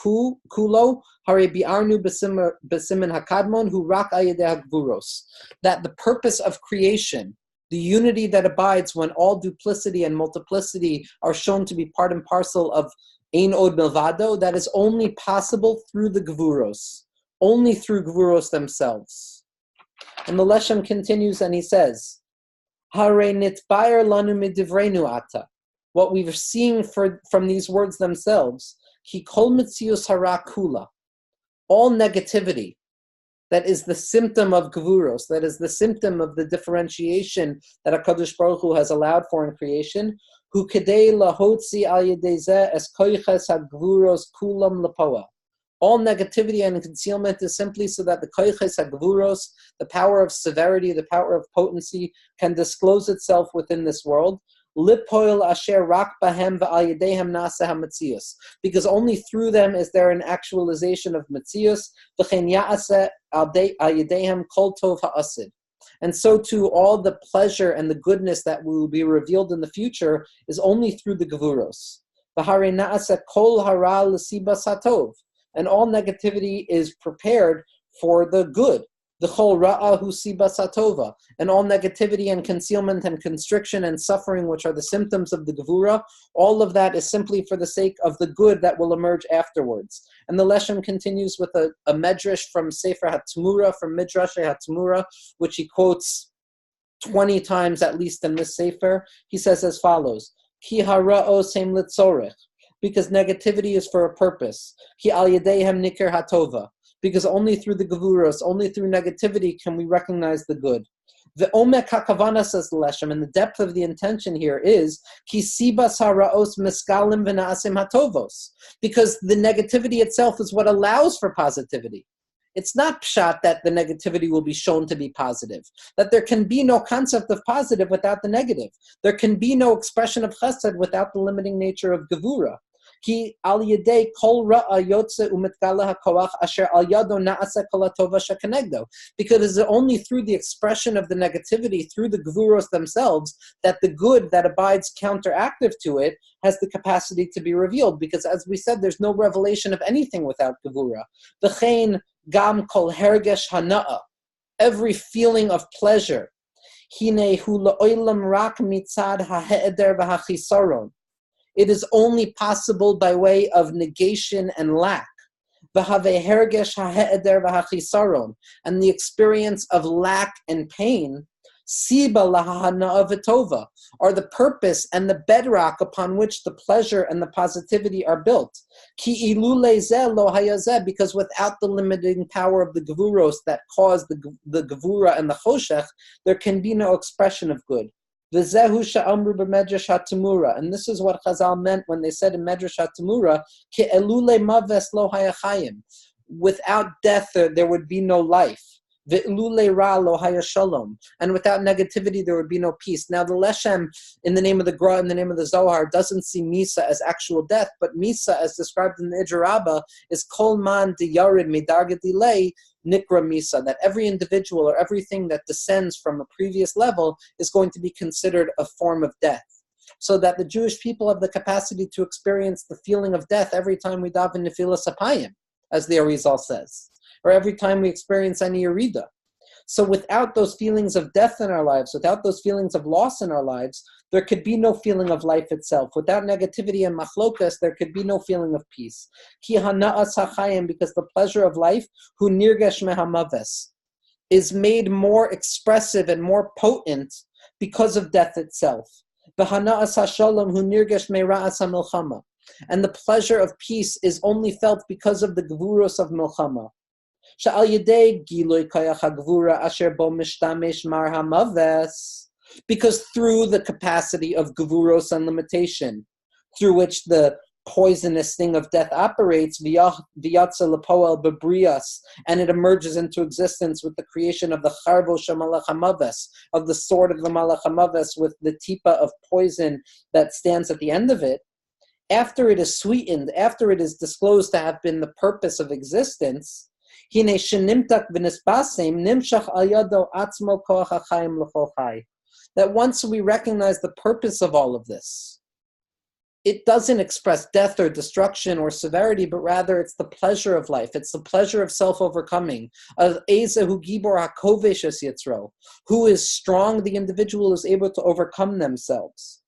kulo hare bi'arnu besimin hakadmon hu rak al yedei ha'gevuros, that the purpose of creation, the unity that abides when all duplicity and multiplicity are shown to be part and parcel of Ein Od Milvado, that is only possible through the Gevuros. only through Gevuros themselves. And the Leshem continues and he says, Hare nitbayer lanu midivrenu ata. What we're seeing from these words themselves, ki kol mitzius hara kula, all negativity, that is the symptom of Gevuros, that is the symptom of the differentiation that HaKadosh Baruch Hu has allowed for in creation, hu kedei lahotzi al yedei zeh es koiches ha-Gevuros kulam lepoa. All negativity and concealment is simply so that the koiches ha-Gevuros, the power of severity, the power of potency, can disclose itself within this world. Lipoil asher rak bahem v'al yedehem nasa ha-metzius. Because only through them is there an actualization of metzius. V'chein ya'aseh al yedehem kol tov ha'asid. And so too, all the pleasure and the goodness that will be revealed in the future is only through the Gevuros. V'harei na'aseh kol hara l'sibas hatov. And all negativity is prepared for the good. The chol ra'a hu sibas hatova, and all negativity and concealment and constriction and suffering, which are the symptoms of the Gevurah, all of that is simply for the sake of the good that will emerge afterwards. And the Leshem continues with a medrash from Sefer HaTmura, from Midrashay HaTmura, which he quotes 20 times at least in this Sefer. He says as follows, Ki hara'o seim litzorech, because negativity is for a purpose. Ki al yedehem nikir hatova, because only through the Gevuros, only through negativity can we recognize the good. The omek hakavana, says the Leshem, and the depth of the intention here is ki sibas haraos miskalim v'naasim hatovos, because the negativity itself is what allows for positivity. It's not pshat that the negativity will be shown to be positive, that there can be no concept of positive without the negative. There can be no expression of chesed without the limiting nature of Gevurah. Ki al yedei kol ra'a yotze umitgala hakoach asher al yado na'asa kol hatova shekenegdo. Because it is only through the expression of the negativity, through the Gevuros themselves, that the good that abides counteractive to it has the capacity to be revealed. Because as we said, there's no revelation of anything without Gevurah. V'chein gam kol hergesh hana'a, every feeling of pleasure. Hine hu la'olam rak mitzad ha'he'eder v'hachisaron. It is only possible by way of negation and lack. And the experience of lack and pain are the purpose and the bedrock upon which the pleasure and the positivity are built. Because without the limiting power of the Gevuros that cause the Gevurah and the Choshech, there can be no expression of good. And this is what Chazal meant when they said in Medrash HaTemura, without death there would be no life. And without negativity there would be no peace. Now the Leshem, in the name of the Gra, in the name of the Zohar, doesn't see Misa as actual death, but Misa, as described in the Ijer Rabbah, is Kol Man de Yarid Midarget Delay Nikra Misa, that every individual or everything that descends from a previous level is going to be considered a form of death. So that the Jewish people have the capacity to experience the feeling of death every time we daven Nefilas Apayim, as the Arizal says, or every time we experience any Yerida. So without those feelings of death in our lives, without those feelings of loss in our lives, there could be no feeling of life itself. Without negativity and machlokas, there could be no feeling of peace. Ki hana'as hachayim, because the pleasure of life, hu nirgesh mehamaves, is made more expressive and more potent because of death itself. V'hana'as hashalom hu nirgesh me'ra'as hamilchama, and the pleasure of peace is only felt because of the Gevuros of milchama. Sha'al yedei giloy kayach hagvura asher bo mishtamesh mar hamaves, because through the capacity of Gevuros and limitation, through which the poisonous thing of death operates, v'yatza lepoel bebrias, and it emerges into existence with the creation of the charvo shemalach hamaves, of the sword of the malach hamaves with the tipa of poison that stands at the end of it. After it is sweetened, after it is disclosed to have been the purpose of existence, that once we recognize the purpose of all of this, it doesn't express death or destruction or severity, but rather it's the pleasure of life. It's the pleasure of self-overcoming. Of Ezehu Gibor HaKovesh Es Yitzro, who is strong, the individual is able to overcome themselves.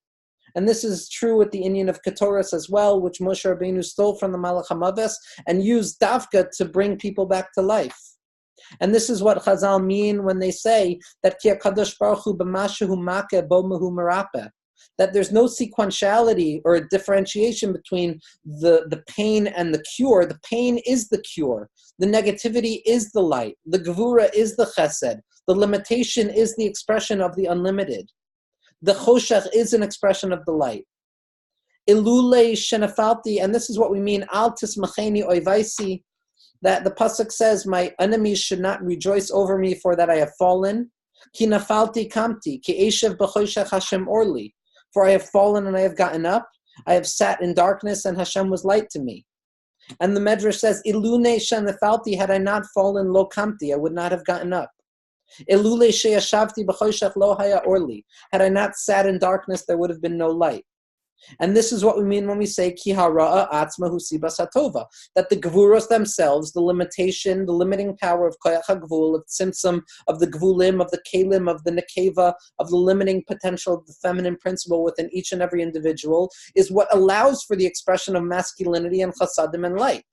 And this is true with the Indian of Ketoras as well, which Moshe Rabbeinu stole from the Malach HaMaves and used Davka to bring people back to life. And this is what Chazal mean when they say that Ki HaKadosh Baruch Hu b'mashehu makeh bo mehu merapeh, that there's no sequentiality or differentiation between the pain and the cure. The pain is the cure. The negativity is the light. The Gevurah is the Chesed. The limitation is the expression of the unlimited. The Choshech is an expression of the light. Ilule shenafalti, and this is what we mean, al tismacheni oivaisi, that the pasuk says, my enemies should not rejoice over me for that I have fallen. Ki nafalti kamti, ki eshev b'choshech Hashem orli, for I have fallen and I have gotten up. I have sat in darkness and Hashem was light to me. And the Medrash says, ilune shenafalti, had I not fallen lo kamti, I would not have gotten up. Ilule sheyashavti b'choshech lo haya orli, had I not sat in darkness, there would have been no light. And this is what we mean when we say ki hara'a atzma hu sibas hatova, that the Gevuros themselves, the limitation, the limiting power of koyach hagvul, of tzimtzum, of the gvulim, of the kelim, of the nekeva, of the limiting potential of the feminine principle within each and every individual, is what allows for the expression of masculinity and chasadim and light.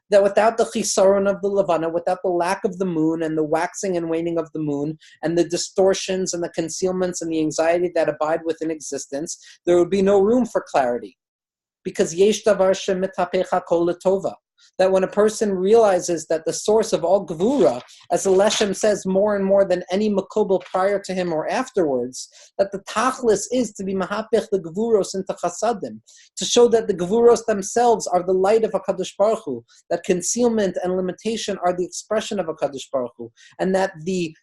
That without the chisaron of the levana, without the lack of the moon and the waxing and waning of the moon and the distortions and the concealments and the anxiety that abide within existence, there would be no room for clarity. Because yesh davar shemitapecha kol letova, that when a person realizes that the source of all Gevurah, as the Leshem says more and more than any makobel prior to him or afterwards, that the tachlis is to be mahapech the Gevuros into chasadim, to show that the Gevuros themselves are the light of HaKadosh Baruch Hu, that concealment and limitation are the expression of HaKadosh Baruch Hu, and that the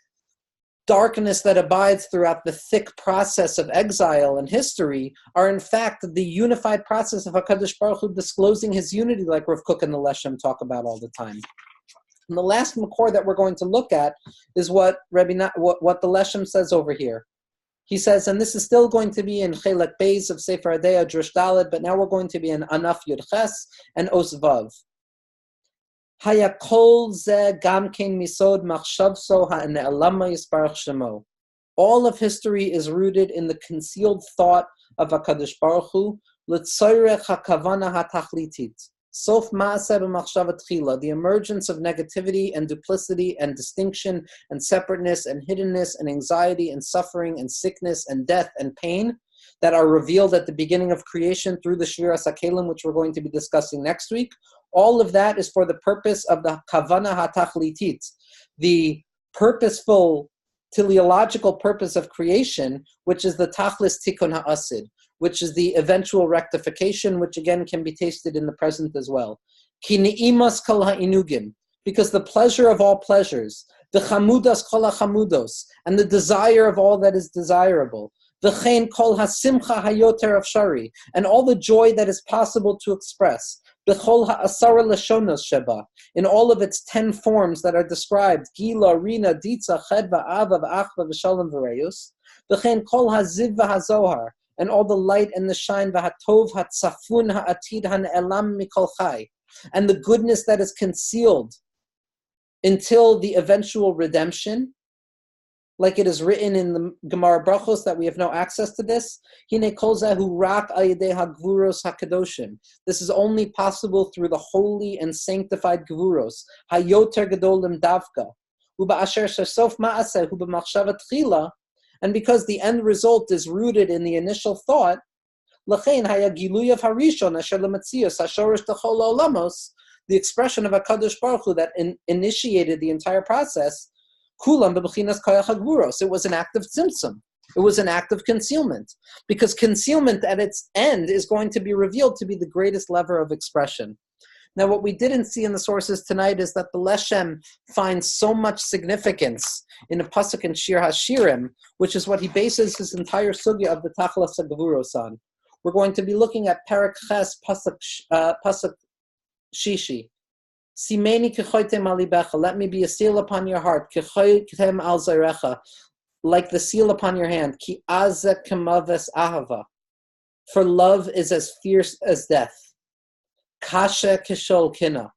darkness that abides throughout the thick process of exile and history are in fact the unified process of HaKadosh Baruch Hu disclosing his unity, like Rav Kook and the Leshem talk about all the time. And the last makor that we're going to look at is what the Leshem says over here. He says, and this is still going to be in Chelek Beis of Sefer Adea Drush Daled, but now we're going to be in Anaf Yud Ches and Os Vav. Haya kol ze gam kein misod machshavso ha'ne'elama yisbarach shemo. All of history is rooted in the concealed thought of HaKadosh Baruch Hu, l'tzoyrech ha'kavana ha'tachlitit. Sof ma'aseh b'machshavat tchila, the emergence of negativity and duplicity and distinction and separateness and hiddenness and anxiety and suffering and sickness and death and pain that are revealed at the beginning of creation through the Shviras HaKelim, which we're going to be discussing next week. All of that is for the purpose of the Kavana HaTachlitit, the purposeful, teleological purpose of creation, which is the Tachlis Tikkun HaAsid, which is the eventual rectification, which again can be tasted in the present as well. Ki ni'imas kol ha'inugim, because the pleasure of all pleasures, the chamudas kol ha'chamudos, and the desire of all that is desirable, v'chein kol hasimcha hayoter of shari, and all the joy that is possible to express, b'chol ha'asara leshonos sheba, in all of its 10 forms that are described, gila, rina, ditza, chedva, ava, v'achva, v'shalom, v'reus, v'chein kol haziv v'hazohar, and all the light and the shine, v'hatov, ha'tzafun, ha'atid, ha'ne'elam mikol chai, and the goodness that is concealed until the eventual redemption, like it is written in the Gemara Brachos that we have no access to this. Hine kol zehu rak al yedei ha'gevuros hakadoshim. This is only possible through the holy and sanctified Gevuros. Hayoter gedolim davka. Uba'asher shesof ma'aseh hu b'machshavat tchila. And because the end result is rooted in the initial thought, l'chein haya giluyav harishon asher lematzios hashorish t'chol olamos, the expression of HaKadosh Baruch Hu that initiated the entire process, kulam bebechinas koyach hagvuros. It was an act of tzimtzum. It was an act of concealment, because concealment at its end is going to be revealed to be the greatest lever of expression. Now, what we didn't see in the sources tonight is that the Leshem finds so much significance in a pasuk in Shir HaShirim, which is what he bases his entire sugya of the Tachlis HaGevuros on. We're going to be looking at Perek Ches pasuk Shishi. Simeni kechoitem alibecha, let me be a seal upon your heart, kechoitem al zayrecha, like the seal upon your hand, ki aze kemaves ahava, for love is as fierce as death. Kasha kishol kina,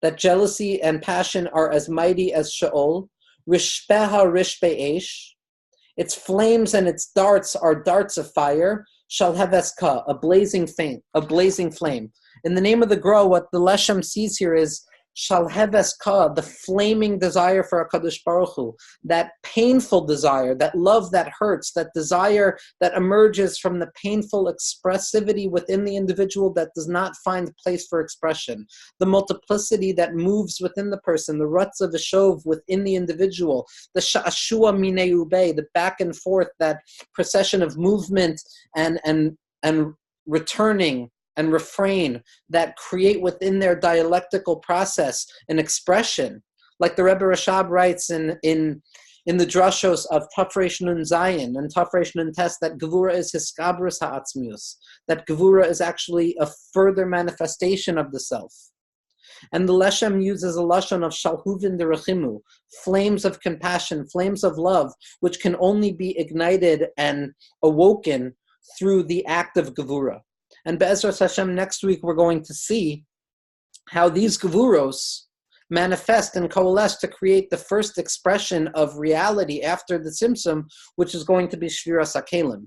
that jealousy and passion are as mighty as Sheol. Rishpeha rishpe eish, its flames and its darts are darts of fire. Shalheveska, a blazing flame. In the name of the Gevurot, what the Leshem sees here is Shalheveska, the flaming desire for HaKadosh Baruch Hu, that painful desire, that love that hurts, that desire that emerges from the painful expressivity within the individual that does not find place for expression, the multiplicity that moves within the person, the ruts of a shov within the individual, the sha'ashua minei ubei, the back and forth, that procession of movement and returning and refrain that create within their dialectical process an expression. Like the Rebbe Rashab writes in the drashos of Tafresh Nun Zayin and Tafresh Nun Tes, that Gevurah is hiskabris ha'atzmius, that Gevurah is actually a further manifestation of the self. And the Leshem uses a lashon of shalhuvin derachimu, flames of compassion, flames of love, which can only be ignited and awoken through the act of Gevurah. And Be'ezras Hashem, next week we're going to see how these Gevuros manifest and coalesce to create the first expression of reality after the Tzimtzum, which is going to be Shviras HaKelim,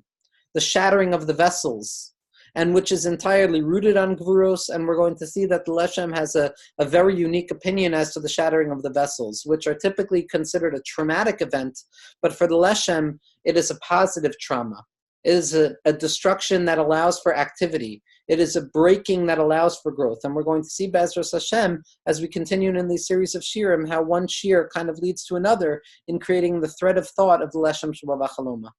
the shattering of the vessels, and which is entirely rooted on Gevuros. And we're going to see that the Leshem has a very unique opinion as to the shattering of the vessels, which are typically considered a traumatic event, but for the Leshem, it is a positive trauma. It is a destruction that allows for activity. It is a breaking that allows for growth. And we're going to see Be'ezras Hashem, as we continue in these series of shirim, how one shir kind of leads to another in creating the thread of thought of the Leshem Sheba B'Chaloma.